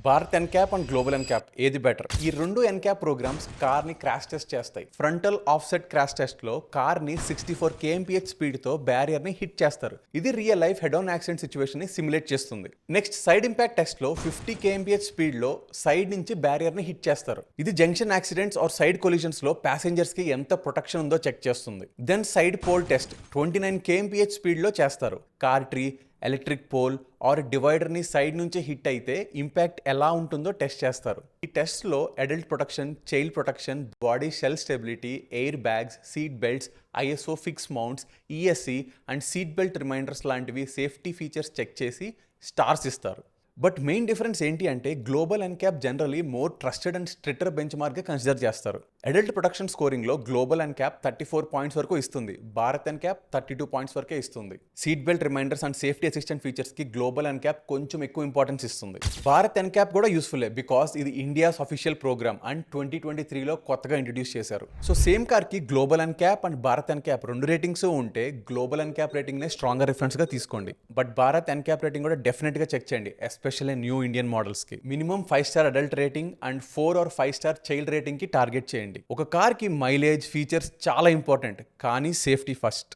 Bharat NCAP and global NCAP ఏది better? ఈ రెండు ఎన్క్యాప్ ప్రోగ్రామ్స్ కార్ ని క్రాష్ టెస్ట్ చేస్తాయి. ఫ్రంటల్ ఆఫ్సెట్ క్రాష్ టెస్ట్ లో కార్ ని 64 kmph స్పీడ్ తో బ్యారియర్ ని హిట్ చేస్తారు. ఇది real life head on accident situation ని సిమ్యులేట్ చేస్తుంది. నెక్స్ట్ సైడ్ ఇంపాక్ట్ టెస్ట్ లో 50 kmph స్పీడ్ లో సైడ్ నుంచి బ్యారియర్ ని హిట్ చేస్తారు. ఇది junction accidents or side collisions లో ప్యాసింజర్స్ కి ఎంత ప్రొటెక్షన్ ఉందో చెక్ చేస్తుంది. Then side pole test 29 kmph speed లో చేస్తారు. Car tree, electric pole or divider ని సైడ్ నుంచి హిట్ అయితే ఇంపాక్ట్ ఎలా ఉంటుందో టెస్ట్ చేస్తారు. ఈ టెస్ట్ లో adult protection, child protection, body shell stability, air bags, seat belts, ISO fix mounts, ESC and seat belt reminders లాంటివి సేఫ్టీ ఫీచర్స్ చెక్ చేసి స్టార్స్ ఇస్తారు. బట్ మెయిన్ డిఫరెన్స్ ఏంటి అంటే global NCAP generally more trusted and stricter bench మార్క్గా consider చేస్తారు. Adult protection స్కోరింగ్లో global NCAP 34 points వరకు ఇస్తుంది, భారత్ ఎన్క్యాప్ 32 పాయింట్స్ వరకే ఇస్తుంది. Seat belt reminders and safety assistant ఫీచర్స్కి గ్లోబల్ ఎన్క్యాప్ కొంచెం ఎక్కువ ఇంపార్టెన్స్ ఇస్తుంది. భారత్ ఎన్క్యాప్ కూడా యూస్ఫుల్లే బికాస్ ఇది ఇండియాస్ అఫీషియల్ ప్రోగ్రామ్ అండ్ 2023లో కొత్తగా ఇంట్రడ్యూస్ చేశారు. సో సేమ్ కార్కి global NCAP and Bharat NCAP రెండు రేటింగ్స్ ఉంటే గ్లోబల్ ఎన్క్యాప్ రేటింగ్నే స్ట్రాంగర్ రిఫరెన్స్గా తీసుకోండి. బట్ భారత్ ఎన్క్యాప్ రేటింగ్ కూడా డెఫినెట్గా చెక్ చేయండి, especially new Indian మోడల్స్కి. Minimum 5 star adult rating and 4 or 5 star child రేటింగ్కి టార్గెట్ చేయండి. ఒక కార్కి మైలేజ్, ఫీచర్స్ చాలా ఇంపార్టెంట్, కానీ సేఫ్టీ ఫస్ట్.